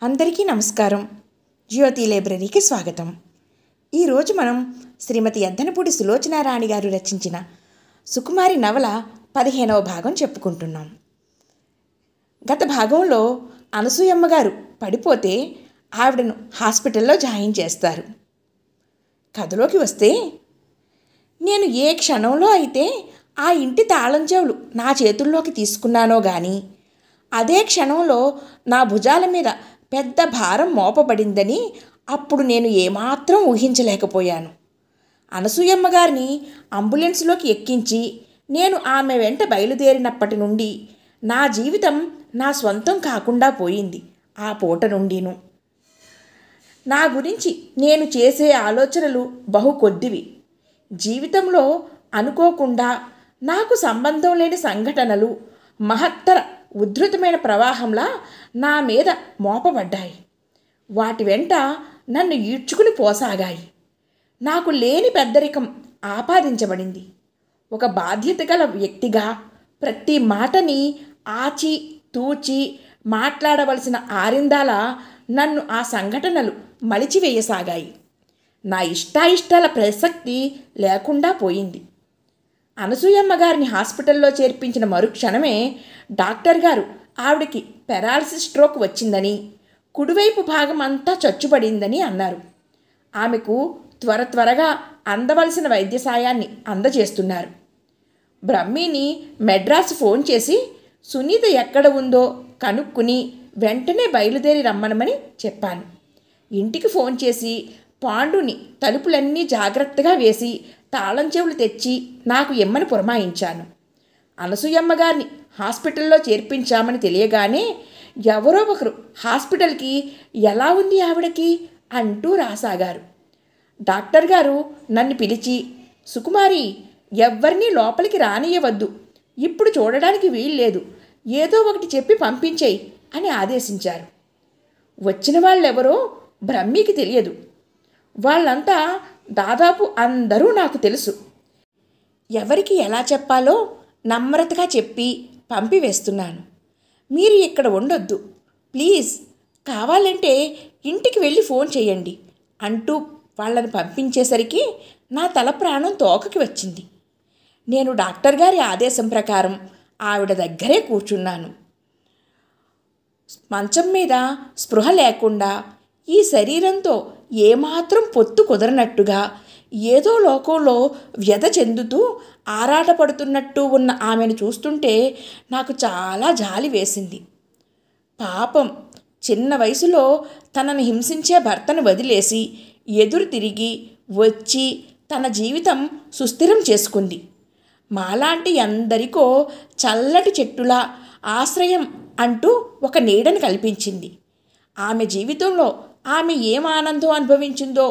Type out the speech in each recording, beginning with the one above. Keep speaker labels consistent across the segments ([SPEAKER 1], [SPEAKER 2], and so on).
[SPEAKER 1] అందరికీ నమస్కారం. జ్యోతి లైబ్రరీకి స్వాగతం. ఈరోజు మనం శ్రీమతి ఎద్దనపూడి సులోచనారాణి గారు రచించిన సుకుమారి నవల 15వ భాగం చెప్పుకుంటున్నాం. గత భాగంలో అనసూయమ్మ గారు పడిపోతే ఆవిడను హాస్పిటల్లో జాయిన్ చేస్తారు. కథలోకి వస్తే, నేను ఏ క్షణంలో అయితే ఆ ఇంటి తాళం చెవులు నా చేతుల్లోకి తీసుకున్నానో కానీ అదే క్షణంలో నా భుజాల మీద పెద్ద భారం మోపబడిందని అప్పుడు నేను ఏమాత్రం ఊహించలేకపోయాను. అనసూయమ్మ గారిని అంబులెన్స్లోకి ఎక్కించి నేను ఆమె వెంట బయలుదేరినప్పటి నుండి నా జీవితం నా స్వంతం కాకుండా పోయింది. ఆ పూట నుండిను నా గురించి నేను చేసే ఆలోచనలు బహు కొద్దివి. జీవితంలో అనుకోకుండా నాకు సంబంధం లేని సంఘటనలు మహత్తర ఉద్ధృతమైన ప్రవాహంలా నా మీద మోపబడ్డాయి. వాటి వెంట నన్ను ఈడ్చుకుని పోసాగాయి. నాకు లేని పెద్దరికం ఆపాదించబడింది. ఒక బాధ్యత గల వ్యక్తిగా ప్రతి మాటని ఆచి తూచి మాట్లాడవలసిన ఆరిందాల నన్ను ఆ సంఘటనలు మలిచివేయసాగాయి. నా ఇష్టాయిష్టాల ప్రసక్తి లేకుండా పోయింది. అనసూయమ్మ గారిని హాస్పిటల్లో చేర్పించిన మరుక్షణమే డాక్టర్ గారు ఆవిడకి పెరాలసిస్ స్ట్రోక్ వచ్చిందని, కుడివైపు భాగం అంతా చచ్చుబడిందని అన్నారు. ఆమెకు త్వరగా అందవలసిన వైద్య సాయాన్ని అందజేస్తున్నారు. బ్రహ్మిని మెడ్రాస్ ఫోన్ చేసి సునీత ఎక్కడ ఉందో కనుక్కుని వెంటనే బయలుదేరి రమ్మనమని చెప్పాను. ఇంటికి ఫోన్ చేసి పాండుని తలుపులన్నీ జాగ్రత్తగా వేసి తాళం చెవులు తెచ్చి నాకు ఇమ్మని పురమాయించాను. అనసూయమ్మ గారిని హాస్పిటల్లో చేర్పించామని తెలియగానే ఎవరో ఒకరు హాస్పిటల్కి ఎలా ఉంది ఆవిడకి అంటూ రాసాగారు. డాక్టర్ గారు నన్ను పిలిచి, సుకుమారి, ఎవ్వరినీ లోపలికి రానియవద్దు, ఇప్పుడు చూడడానికి వీల్లేదు, ఏదో ఒకటి చెప్పి పంపించేయి అని ఆదేశించారు. వచ్చిన వాళ్ళెవరో బ్రహ్మికి తెలియదు. వాళ్ళంతా దాదాపు అందరూ నాకు తెలుసు. ఎవరికి ఎలా చెప్పాలో నమ్రతగా చెప్పి పంపివేస్తున్నాను. మీరు ఇక్కడ ఉండొద్దు, ప్లీజ్, కావాలంటే ఇంటికి వెళ్ళి ఫోన్ చేయండి అంటూ వాళ్ళని పంపించేసరికి నా తల ప్రాణం తోకకి వచ్చింది. నేను డాక్టర్ గారి ఆదేశం ప్రకారం ఆవిడ దగ్గరే కూర్చున్నాను. మంచం మీద స్పృహ లేకుండా, ఈ శరీరంతో ఏమాత్రం పొత్తు కుదరనట్టుగా, ఏదో లోకంలో వ్యధ చెందుతూ ఆరాటపడుతున్నట్టు ఉన్న ఆమెను చూస్తుంటే నాకు చాలా జాలి వేసింది. పాపం, చిన్న వయసులో తనను హింసించే భర్తను వదిలేసి ఎదురు తిరిగి వచ్చి తన జీవితం సుస్థిరం చేసుకుంది. మాలాంటి ఎందరికో చల్లటి చెట్టులా ఆశ్రయం అంటూ ఒక నీడని కల్పించింది. ఆమె జీవితంలో ఆమె ఏం ఆనందం అనుభవించిందో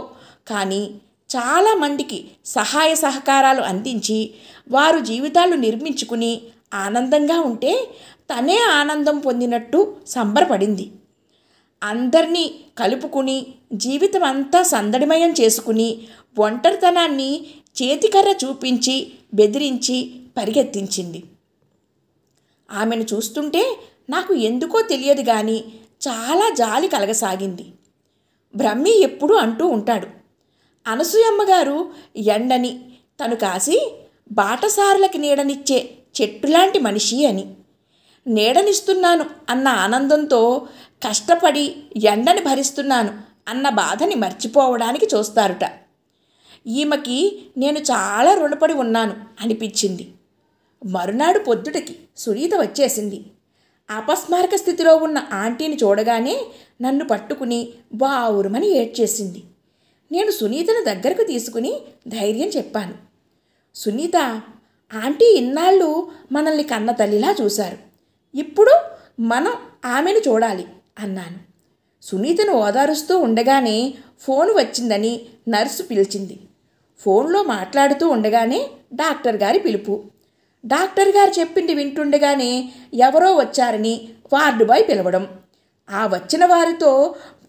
[SPEAKER 1] కానీ చాలామందికి సహాయ సహకారాలు అందించి వారు జీవితాలు నిర్మించుకుని ఆనందంగా ఉంటే తనే ఆనందం పొందినట్టు సంబరపడింది. అందరినీ కలుపుకుని జీవితం అంతా సందడిమయం చేసుకుని ఒంటరితనాన్ని చేతికర్ర చూపించి బెదిరించి పరిగెత్తించింది. ఆమెను చూస్తుంటే నాకు ఎందుకో తెలియదు కానీ చాలా జాలి కలగసాగింది. బ్రహ్మి ఎప్పుడూ అంటూ ఉంటాడు, అనసూయమ్మ గారు ఎండని తను కాసి బాటసారులకి నీడనిచ్చే చెట్టులాంటి మనిషి అని. నీడనిస్తున్నాను అన్న ఆనందంతో కష్టపడి ఎండని భరిస్తున్నాను అన్న బాధని మర్చిపోవడానికి చూస్తారుట. ఈమెకి నేను చాలా రుణపడి ఉన్నాను అనిపించింది. మరునాడు పొద్దుటకి సునీత వచ్చేసింది. అపస్మారక స్థితిలో ఉన్న ఆంటీని చూడగానే నన్ను పట్టుకుని బావురుమని ఏడ్చేసింది. నేను సునీతను దగ్గరకు తీసుకుని ధైర్యం చెప్పాను. సునీత, ఆంటీ ఇన్నాళ్ళు మనల్ని కన్న తల్లిలా చూశారు, ఇప్పుడు మనం ఆమెను చూడాలి అన్నాను. సునీతను ఓదారుస్తూ ఉండగానే ఫోన్ వచ్చిందని నర్సు పిలిచింది. ఫోన్లో మాట్లాడుతూ ఉండగానే డాక్టర్ గారి పిలుపు. డాక్టర్ గారు చెప్పింది వింటుండగానే ఎవరో వచ్చారని వార్డు బాయ్ పిలవడం, ఆ వచ్చిన వారితో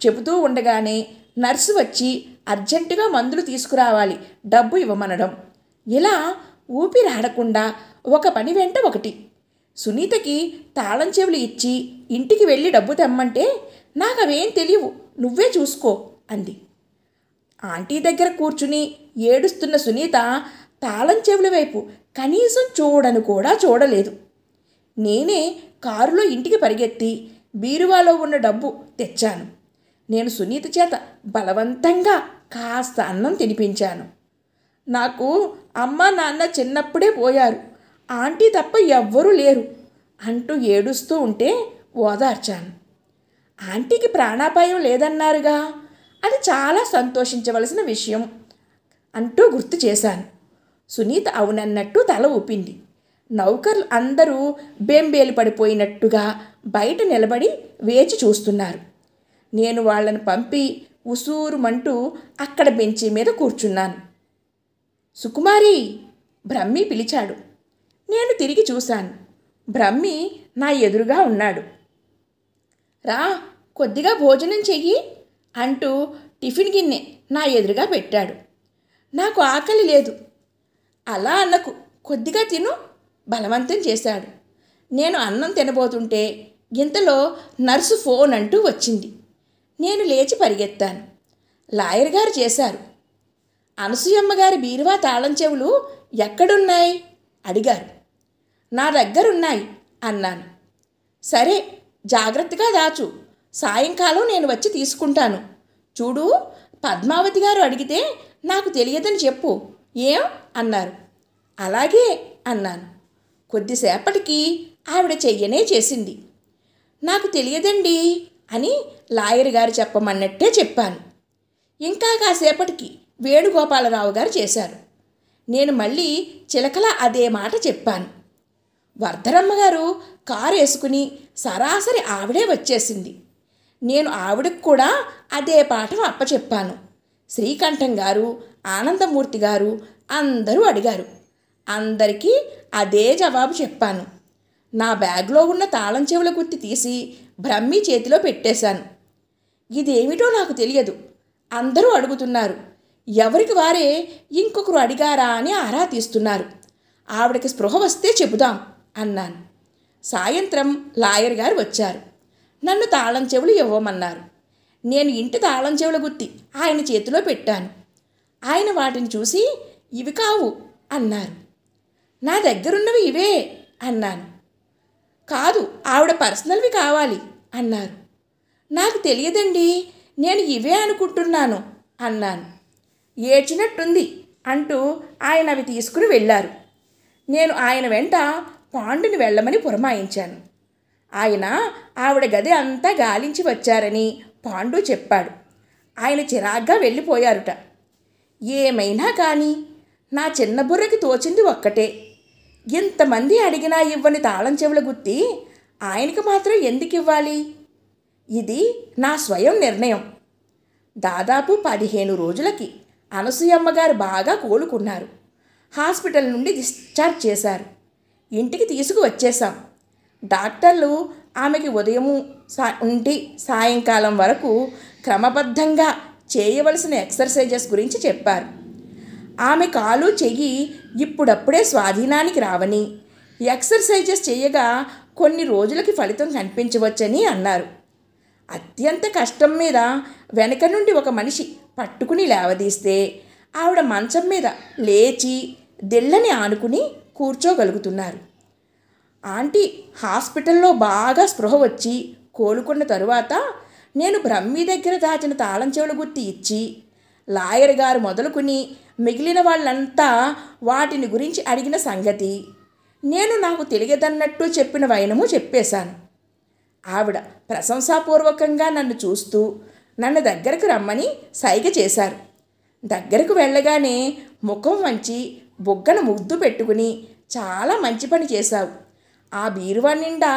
[SPEAKER 1] చెబుతూ ఉండగానే నర్సు వచ్చి అర్జెంటుగా మందులు తీసుకురావాలి, డబ్బు ఇవ్వమనడం, ఇలా ఊపిరాడకుండా ఒక పని వెంట ఒకటి. సునీతకి తాళం చెవులు ఇచ్చి ఇంటికి వెళ్ళి డబ్బు తెమ్మంటే నాకు అవేం తెలియవు, నువ్వే చూసుకో అంది. ఆంటీ దగ్గర కూర్చుని ఏడుస్తున్న సునీత తాళం చెవుల వైపు కనీసం చూడను కూడా చూడలేదు. నేనే కారులో ఇంటికి పరిగెత్తి బీరువాలో ఉన్న డబ్బు తెచ్చాను. నేను సునీత చేత బలవంతంగా కాస్త అన్నం తినిపించాను. నాకు అమ్మ నాన్న చిన్నప్పుడే పోయారు, ఆంటీ తప్ప ఎవ్వరూ లేరు అంటూ ఏడుస్తూ ఉంటే ఓదార్చాను. ఆంటీకి ప్రాణాపాయం లేదన్నారుగా, అది చాలా సంతోషించవలసిన విషయం అంటూ గుర్తు చేశాను. సునీత అవునన్నట్టు తల ఊపింది. నౌకర్లు అందరూ బెంబేలు పడిపోయినట్టుగా బయట నిలబడి వేచి చూస్తున్నారు. నేను వాళ్ళని పంపి ఉసూరుమంటూ అక్కడ బెంచి మీద కూర్చున్నాను. సుకుమారి, బ్రహ్మి పిలిచాడు. నేను తిరిగి చూశాను. బ్రహ్మి నా ఎదురుగా ఉన్నాడు. రా, కొద్దిగా భోజనం చెయ్యి అంటూ టిఫిన్ గిన్నె నా ఎదురుగా పెట్టాడు. నాకు ఆకలి లేదు. అలా అన్నకు, కొద్దిగా తిను బలవంతం చేశాడు. నేను అన్నం తినబోతుంటే ఇంతలో నర్సు ఫోన్ అంటూ వచ్చింది. నేను లేచి పరిగెత్తాను. లాయర్ గారు చేశారు. అనసూయమ్మ గారి బీరువా తాళం చెవులు ఎక్కడున్నాయి అడిగారు. నా దగ్గరున్నాయి అన్నాను. సరే, జాగ్రత్తగా దాచు, సాయంకాలం నేను వచ్చి తీసుకుంటాను. చూడు, పద్మావతి గారు అడిగితే నాకు తెలియదని చెప్పు ఏం అన్నారు. అలాగే అన్నాను. కొద్దిసేపటికి ఆవిడ చెయ్యనే చేసింది. నాకు తెలియదండి అని లాయర్ గారు చెప్పమన్నట్టే చెప్పాను. ఇంకా కాసేపటికి వేణుగోపాలరావు గారు చేశారు. నేను మళ్ళీ చిలకలా అదే మాట చెప్పాను. వర్ధరమ్మ గారు కారు వేసుకుని సరాసరి ఆవిడే వచ్చేసింది. నేను ఆవిడకు కూడా అదే పాఠం అప్పచెప్పాను. శ్రీకంఠం గారు, ఆనందమూర్తి గారు అందరూ అడిగారు. అందరికీ అదే జవాబు చెప్పాను. నా బ్యాగ్లో ఉన్న తాళం చెవుల గుత్తి తీసి బ్రహ్మి చేతిలో పెట్టేశాను. ఇదేమిటో నాకు తెలియదు, అందరూ అడుగుతున్నారు. ఎవరికి వారే ఇంకొకరు అడిగారా అని ఆరా తీస్తున్నారు. ఆవిడకి స్పృహ వస్తే చెబుదాం అన్నాను. సాయంత్రం లాయర్ గారు వచ్చారు. నన్ను తాళం చెవులు ఇవ్వమన్నారు. నేను ఇంటి తాళం చెవుల గుత్తి ఆయన చేతిలో పెట్టాను. ఆయన వాటిని చూసి ఇవి కావు అన్నారు. నా దగ్గరున్నవి ఇవే అన్నాను. కాదు, ఆవిడ పర్సనల్వి కావాలి అన్నారు. నాకు తెలియదండి, నేను ఇవే అనుకుంటున్నాను అన్నాను. ఏడ్చినట్టుంది అంటూ ఆయన అవి తీసుకుని వెళ్ళారు. నేను ఆయన వెంట పాండుని వెళ్ళమని పురమాయించాను. ఆయన ఆవిడ గది అంతా గాలించి వచ్చారని పాండు చెప్పాడు. ఆయన చిరాగ్గా వెళ్ళిపోయారుట. ఏమైనా కానీ నా చిన్న బుర్రకి తోచింది ఒక్కటే, ఇంతమంది అడిగినా ఇవ్వని తాళం చెవుల గుత్తి ఆయనకి మాత్రం ఎందుకు ఇవ్వాలి? ఇది నా స్వయం నిర్ణయం. దాదాపు 15 రోజులకి అనసూయమ్మ గారు బాగా కోలుకున్నారు. హాస్పిటల్ నుండి డిశ్చార్జ్ చేశారు. ఇంటికి తీసుకువచ్చేశాం. డాక్టర్లు ఆమెకి ఉదయము ఉండి సాయంకాలం వరకు క్రమబద్ధంగా చేయవలసిన ఎక్సర్సైజెస్ గురించి చెప్పారు. ఆమె కాలు చెయ్యి ఇప్పుడప్పుడే స్వాధీనానికి రావని, ఎక్సర్సైజెస్ చేయగా కొన్ని రోజులకి ఫలితం కనిపించవచ్చని అన్నారు. అత్యంత కష్టం మీద వెనక నుండి ఒక మనిషి పట్టుకుని లేవదీస్తే ఆవిడ మంచం మీద లేచి దిళ్ళని ఆనుకుని కూర్చోగలుగుతున్నారు. ఆంటీ హాస్పిటల్లో బాగా స్పృహ వచ్చి కోలుకున్న తరువాత నేను బ్రహ్మి దగ్గర దాచిన తాళం చెవుల గుత్తి ఇచ్చి, లాయర్ గారు మొదలుకుని మిగిలిన వాళ్ళంతా వాటిని గురించి అడిగిన సంగతి నేను నాకు తెలియదన్నట్టు చెప్పిన వైనము చెప్పేశాను. ఆవిడ ప్రశంసాపూర్వకంగా నన్ను చూస్తూ నన్ను దగ్గరకు రమ్మని సైగ చేశారు. దగ్గరకు వెళ్ళగానే ముఖం వంచి బుగ్గన ముద్దు పెట్టుకుని, చాలా మంచి పని చేశావు, ఆ బీరువా నిండా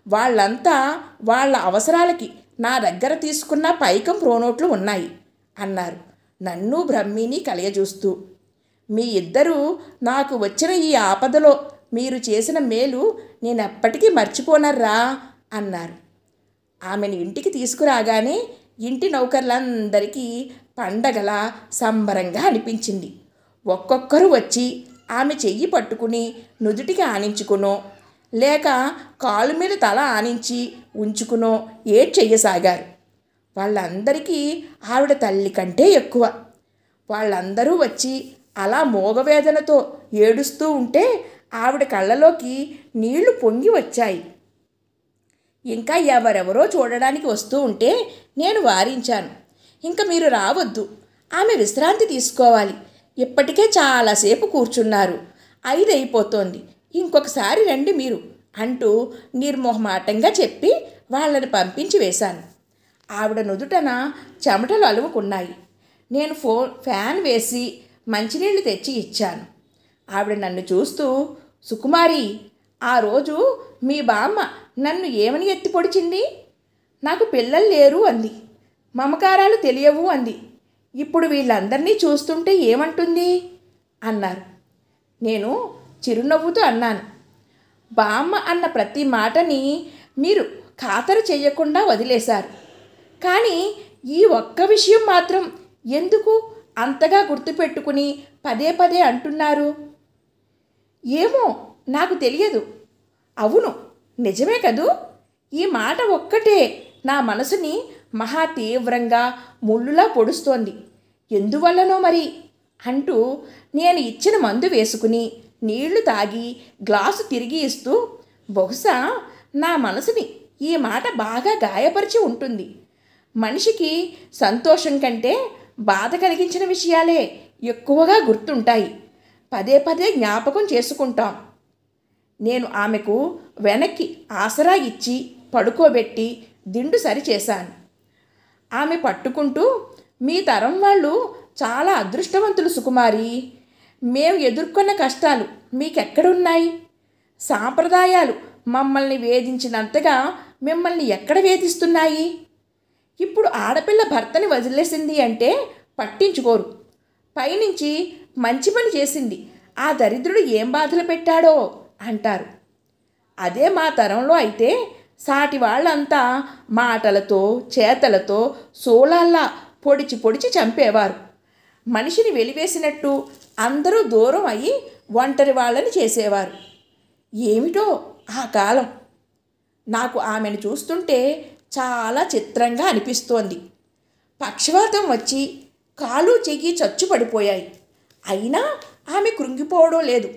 [SPEAKER 1] వాళ్ళంతా వాళ్ళ అవసరాలకి నా దగ్గర తీసుకున్న పైకం ప్రోనోట్లు ఉన్నాయి అన్నారు, నన్ను బ్రహ్మిని కలయజూస్తూ. మీ ఇద్దరూ నాకు వచ్చిన ఈ ఆపదలో మీరు చేసిన మేలు నేనెప్పటికీ మర్చిపోనర్రా అన్నారు. ఆమెను ఇంటికి తీసుకురాగానే ఇంటి నౌకర్లందరికీ పండగలా సంబరంగా అనిపించింది. ఒక్కొక్కరు వచ్చి ఆమె చెయ్యి పట్టుకుని నుదుటికి ఆనించుకునో లేక కాలు మీద తల ఆనించి ఉంచుకునో ఏడ్చెయ్యసాగారు. వాళ్ళందరికీ ఆవిడ తల్లి కంటే ఎక్కువ. వాళ్ళందరూ వచ్చి అలా మోగవేదనతో ఏడుస్తూ ఉంటే ఆవిడ కళ్ళలోకి నీళ్లు పొంగి వచ్చాయి. ఇంకా ఎవరెవరో చూడడానికి వస్తూ ఉంటే నేను వారించాను. ఇంకా మీరు రావద్దు, ఆమె విశ్రాంతి తీసుకోవాలి, ఇప్పటికే చాలాసేపు కూర్చున్నారు, 5 అయిపోతోంది, ఇంకొకసారి రండి మీరు అంటూ నిర్మోహమాటంగా చెప్పి వాళ్ళని పంపించి వేశాను. ఆవిడ నుదుటన చెమటలు అలుముకున్నాయి. నేను ఫ్యాన్ వేసి మంచినీళ్ళు తెచ్చి ఇచ్చాను. ఆవిడ నన్ను చూస్తూ, సుకుమారి, ఆ రోజు మీ బామ్మ నన్ను ఏమని ఎత్తి పొడిచింది? నాకు పిల్లలు లేరు అంది, మమకారాలు తెలియవు అంది. ఇప్పుడు వీళ్ళందరినీ చూస్తుంటే ఏమంటుంది అన్నారు. నేను చిరునవ్వుతో అన్నాను, బామ్మ అన్న ప్రతి మాటని మీరు ఖాతరు చెయ్యకుండా వదిలేశారు. కానీ ఈ ఒక్క విషయం మాత్రం ఎందుకు అంతగా గుర్తుపెట్టుకుని పదే పదే అంటున్నారు? ఏమో నాకు తెలియదు. అవును, నిజమే కదూ. ఈ మాట ఒక్కటే నా మనసుని మహా తీవ్రంగా ముళ్ళులా పొడుస్తోంది. ఎందువల్లనో మరి అంటూ నేను ఇచ్చిన మందు వేసుకుని నీళ్లు తాగి గ్లాసు తిరిగి ఇస్తూ, బహుశా నా మనసుని ఈ మాట బాగా గాయపరిచి ఉంటుంది. మనిషికి సంతోషం కంటే బాధ కలిగించిన విషయాలే ఎక్కువగా గుర్తుంటాయి, పదే పదే జ్ఞాపకం చేసుకుంటాం. నేను ఆమెకు వెనక్కి ఆసరా ఇచ్చి పడుకోబెట్టి దిండు సరిచేశాను. ఆమె పట్టుకుంటూ, మీ తరం వాళ్ళు చాలా అదృష్టవంతులు సుకుమారి. మేము ఎదుర్కొన్న కష్టాలు మీకెక్కడున్నాయి? సాంప్రదాయాలు మమ్మల్ని వేధించినంతగా మిమ్మల్ని ఎక్కడ వేధిస్తున్నాయి? ఇప్పుడు ఆడపిల్ల భర్తని వదిలేసింది అంటే పట్టించుకోరు. పైనుంచి మంచి పని చేసింది, ఆ దరిద్రుడు ఏం బాధలు పెట్టాడో అంటారు. అదే మా తరంలో అయితే సాటి వాళ్ళంతా మాటలతో చేతలతో సోలాల్లా పొడిచి పొడిచి చంపేవారు. మనిషిని వెలివేసినట్టు అందరూ దూరం అయ్యి ఒంటరి వాళ్ళని చేసేవారు. ఏమిటో ఆ కాలం. నాకు ఆమెను చూస్తుంటే చాలా చిత్రంగా అనిపిస్తోంది. పక్షవాతం వచ్చి కాలు చెయ్యి చచ్చుపడిపోయాయి. అయినా ఆమె కృంగిపోవడం లేదు.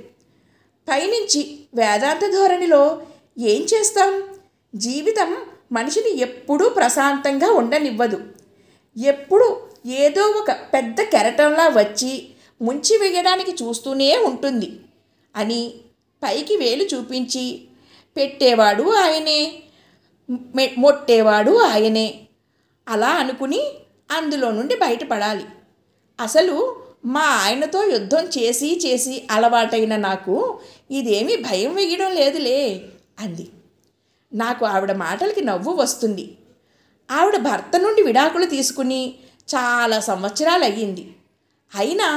[SPEAKER 1] పైనుంచి వేదాంత ధోరణిలో, ఏం చేస్తాం, జీవితం మనిషిని ఎప్పుడూ ప్రశాంతంగా ఉండనివ్వదు, ఎప్పుడు ఏదో ఒక పెద్ద కెరటంలా వచ్చి ముంచి వేయడానికి చూస్తూనే ఉంటుంది అని పైకి వేలు చూపించి, పెట్టేవాడు ఆయనే, మొట్టేవాడు ఆయనే అలా అనుకుని అందులో నుండి బయటపడాలి. అసలు మా ఆయనతో యుద్ధం చేసి చేసి అలవాటైన నాకు ఇదేమీ భయం వేయడం లేదులే అంది. నాకు ఆవిడ మాటలకి నవ్వు వస్తుంది. ఆవిడ భర్త నుండి విడాకులు తీసుకుని చాలా సంవత్సరాలు అయ్యింది. అయినా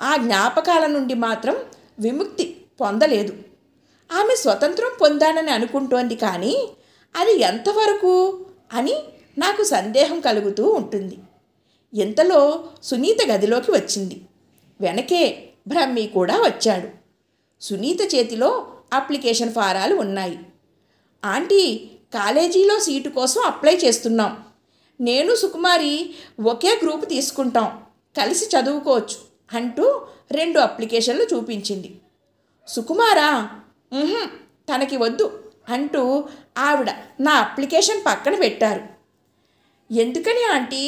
[SPEAKER 1] ఆ జ్ఞాపకాల నుండి మాత్రం విముక్తి పొందలేదు. ఆమె స్వతంత్రం పొందానని అనుకుంటోంది, కానీ అది ఎంతవరకు అని నాకు సందేహం కలుగుతూ ఉంటుంది. ఇంతలో సునీత గదిలోకి వచ్చింది. వెనకే బ్రహ్మి కూడా వచ్చాడు. సునీత చేతిలో అప్లికేషన్ ఫారాలు ఉన్నాయి. ఆంటీ, కాలేజీలో సీటు కోసం అప్లై చేస్తున్నాం. నేను సుకుమారి ఒకే గ్రూపు తీసుకుంటాం, కలిసి చదువుకోవచ్చు అంటూ 2 అప్లికేషన్లు చూపించింది. సుకుమారా, తనకి వద్దు అంటూ ఆవిడ నా అప్లికేషన్ పక్కన పెట్టారు. ఎందుకని ఆంటీ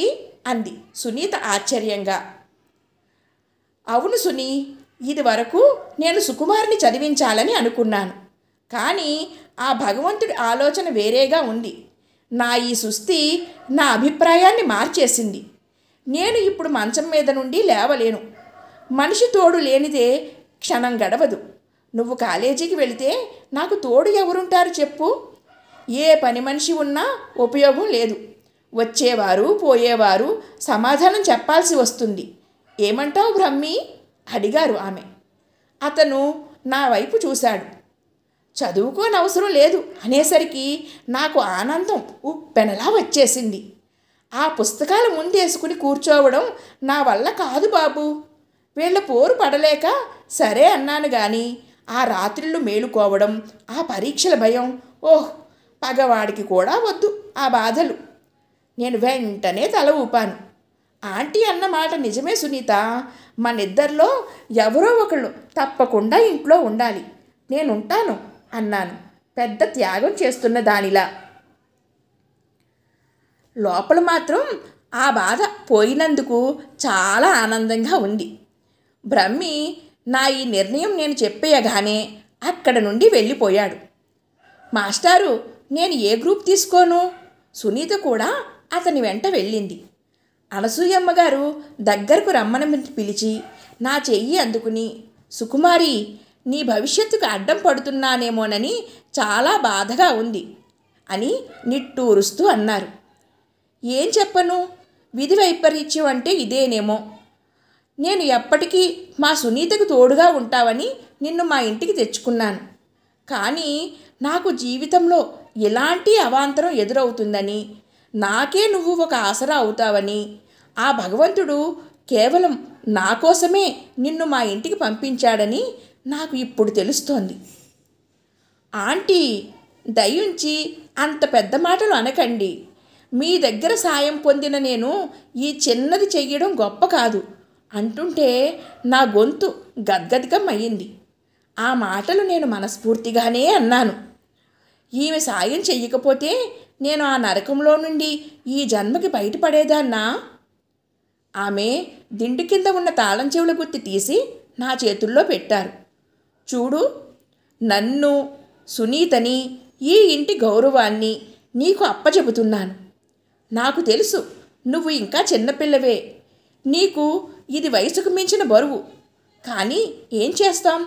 [SPEAKER 1] అంది సునీత ఆశ్చర్యంగా. అవును సునీ, ఇది వరకు నేను సుకుమారిని చదివించాలని అనుకున్నాను. కానీ ఆ భగవంతుడి ఆలోచన వేరేగా ఉంది. నా ఈ సుస్థి నా అభిప్రాయాన్ని మార్చేసింది. నేను ఇప్పుడు మంచం మీద నుండి లేవలేను. మనిషి తోడు లేనిదే క్షణం గడవదు. నువ్వు కాలేజీకి వెళితే నాకు తోడు ఎవరుంటారు చెప్పు? ఏ పని మనిషి ఉన్నా ఉపయోగం లేదు. వచ్చేవారు పోయేవారు సమాధానం చెప్పాల్సి వస్తుంది. ఏమంటావు బ్రహ్మి అడిగారు ఆమె. అతను నా వైపు చూశాడు. చదువుకోనవసరం లేదు అనేసరికి నాకు ఆనందం ఉప్పెనలా వచ్చేసింది. ఆ పుస్తకాలు ముందేసుకుని కూర్చోవడం నా వల్ల కాదు బాబు. వీళ్ళ పోరు పడలేక సరే అన్నాను, కానీ ఆ రాత్రిళ్ళు మేలుకోవడం, ఆ పరీక్షల భయం, ఓహ్, పగవాడికి కూడా వద్దు ఆ బాధలు. నేను వెంటనే తల ఊపాను. ఆంటీ అన్న మాట నిజమే సునీత. మనిద్దరిలో ఎవరో ఒకళ్ళు తప్పకుండా ఇంట్లో ఉండాలి. నేనుంటాను అన్నాను, పెద్ద త్యాగం చేస్తున్న దానిలా. లోపల మాత్రం ఆ బాధ పోయినందుకు చాలా ఆనందంగా ఉంది. బ్రహ్మి నా ఈ నిర్ణయం నేను చెప్పేయగానే అక్కడ నుండి వెళ్ళిపోయాడు. మాస్టారు, నేను ఏ గ్రూప్ తీసుకోను? సునీత కూడా అతని వెంట వెళ్ళింది. అనసూయమ్మ గారు దగ్గరకు రమ్మని పిలిచి నా చెయ్యి అందుకుని, సుకుమారి, నీ భవిష్యత్తుకు అడ్డం పడుతున్నానేమోనని చాలా బాధగా ఉంది అని నిట్టూరుస్తూ అన్నారు. ఏం చెప్పను, విధి వైపరీత్యం అంటే ఇదేనేమో. నేను ఎప్పటికీ మా సునీతకు తోడుగా ఉంటావని నిన్ను మా ఇంటికి తెచ్చుకున్నాను. కానీ నాకు జీవితంలో ఎలాంటి అవాంతరం ఎదురవుతుందని, నాకే నువ్వు ఒక ఆసరా అవుతావని, ఆ భగవంతుడు కేవలం నా కోసమే నిన్ను మా ఇంటికి పంపించాడని నాకు ఇప్పుడు తెలుస్తోంది. ఆంటీ, దయుంచి అంత పెద్ద మాటలు అనకండి. మీ దగ్గర సాయం పొందిన నేను ఈ చిన్నది చెయ్యడం గొప్ప కాదు అంటుంటే నా గొంతు గద్గదికం అయ్యింది. ఆ మాటలు నేను మనస్ఫూర్తిగానే అన్నాను. ఈమె సాయం చెయ్యకపోతే నేను ఆ నరకంలో నుండి ఈ జన్మకి బయటపడేదాన్నా? ఆమె దిండు కింద ఉన్న తాళం చెవుల గుత్తి తీసి నా చేతుల్లో పెట్టారు. చూడు, నన్ను, సునీతని, ఈ ఇంటి గౌరవాన్ని నీకు అప్పచెబుతున్నాను. నాకు తెలుసు నువ్వు ఇంకా చిన్నపిల్లవే, నీకు ఇది వయసుకు మించిన బరువు. కానీ ఏం చేస్తాం,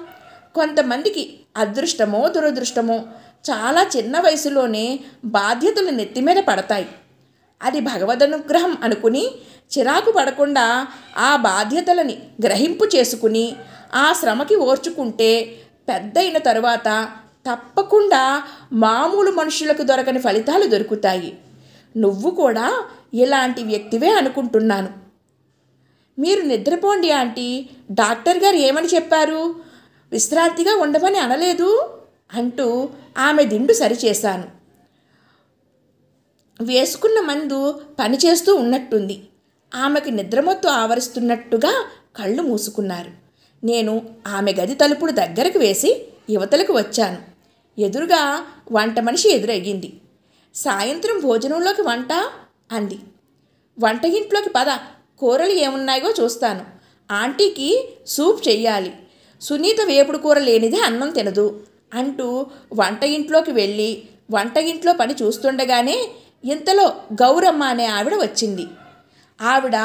[SPEAKER 1] కొంతమందికి అదృష్టమో దురదృష్టమో చాలా చిన్న వయసులోనే బాధ్యతలు నెత్తిమీద పడతాయి. అది భగవదనుగ్రహం అనుకుని చిరాకు పడకుండా ఆ బాధ్యతలని గ్రహింపు చేసుకుని ఆ శ్రమకి ఓర్చుకుంటే పెద్దయిన తరువాత తప్పకుండా మామూలు మనుషులకు దొరకని ఫలితాలు దొరుకుతాయి. నువ్వు కూడా ఇలాంటి వ్యక్తివే అనుకుంటున్నాను. మీరు నిద్రపోండి ఆంటీ, డాక్టర్ గారు ఏమని చెప్పారు? విశ్రాంతిగా ఉండమని అనలేదు అంటూ ఆమె దిండు సరిచేశాను. వేసుకున్న మందు పనిచేస్తూ ఉన్నట్టుంది. ఆమెకి నిద్రమత్తు ఆవరిస్తున్నట్టుగా కళ్ళు మూసుకున్నారు. నేను ఆమె గది తలుపులు దగ్గరకు వేసి యువతలకు వచ్చాను. ఎదురుగా వంట మనిషి ఎదురయ్యింది. సాయంత్రం భోజనంలోకి వంట అంది. వంట ఇంట్లోకి పద, కూరలు ఏమున్నాయో చూస్తాను. ఆంటీకి సూప్ చెయ్యాలి. సునీత వేపుడు కూర లేనిదే అన్నం తినదు అంటూ వంట ఇంట్లోకి వెళ్ళి వంట ఇంట్లో పని చూస్తుండగానే ఇంతలో గౌరమ్మ అనే ఆవిడ వచ్చింది. ఆవిడ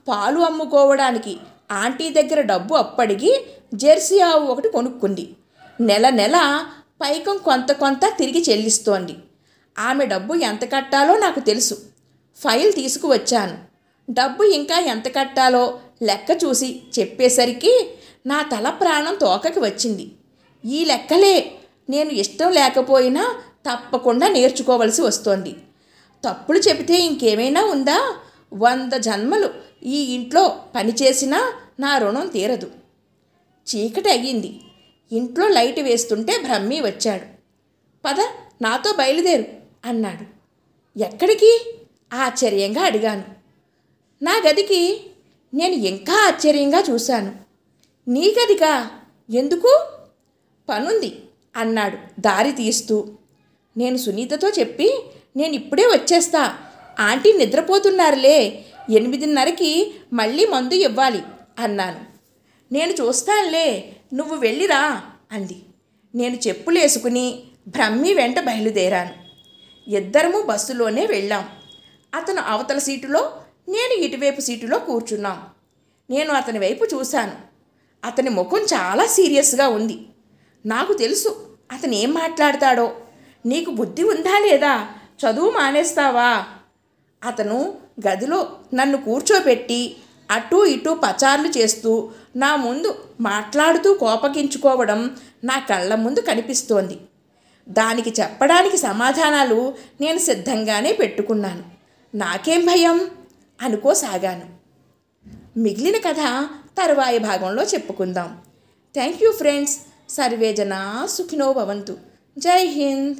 [SPEAKER 1] పాలు అమ్ముకోవడానికి ఆంటీ దగ్గర డబ్బు అప్పడిగి జెర్సీ ఆవు ఒకటి కొనుక్కుంది. నెల నెల పైకం కొంత తిరిగి చెల్లిస్తోంది. ఆమె డబ్బు ఎంత కట్టాలో నాకు తెలుసు. ఫైల్ తీసుకువచ్చాను. డబ్బు ఇంకా ఎంత కట్టాలో లెక్క చూసి చెప్పేసరికి నా తల ప్రాణం తోకకి వచ్చింది. ఈ లెక్కలే నేను ఇష్టం లేకపోయినా తప్పకుండా నేర్చుకోవలసి వస్తోంది. తప్పులు చెబితే ఇంకేమైనా ఉందా? 100 జన్మలు ఈ ఇంట్లో పనిచేసినా నా రుణం తీరదు. చీకటి అయ్యింది. ఇంట్లో లైట్ వేస్తుంటే బ్రహ్మి వచ్చాడు. పద, నాతో బయలుదేరు అన్నాడు. ఎక్కడికి? ఆశ్చర్యంగా అడిగాను. నా గదికి. నేను ఇంకా ఆశ్చర్యంగా చూశాను. నీ గదిగా? ఎందుకు? పనుంది అన్నాడు దారి తీస్తూ. నేను సునీతతో చెప్పి నేను ఇప్పుడే వచ్చేస్తా, ఆంటీ నిద్రపోతున్నారులే, 8:30కి మళ్ళీ మందు ఇవ్వాలి అన్నాను. నేను చూస్తానులే, నువ్వు వెళ్ళిరా అంది. నేను చెప్పులేసుకుని బ్రహ్మి వెంట బయలుదేరాను. ఇద్దరము బస్సులోనే వెళ్ళాం. అతను అవతల సీటులో, నేను ఇటువైపు సీటులో కూర్చున్నాం. నేను అతని వైపు చూశాను. అతని ముఖం చాలా సీరియస్గా ఉంది. నాకు తెలుసు అతను ఏం మాట్లాడతాడో. నీకు బుద్ధి ఉందా లేదా? చదువు మానేస్తావా? అతను గదిలో నన్ను కూర్చోబెట్టి అటూ ఇటూ పచార్లు చేస్తూ నా ముందు మాట్లాడుతూ కోపగించుకోవడం నా కళ్ళ ముందు కనిపిస్తోంది. దానికి చెప్పడానికి సమాధానాలు నేను సిద్ధంగానే పెట్టుకున్నాను. నాకేం భయం అనుకోసాగాను. మిగిలిన కథ తరువాయి భాగంలో చెప్పుకుందాం. Thank you friends. సర్వే జనా సుఖినో భవంతు. జై హింద్.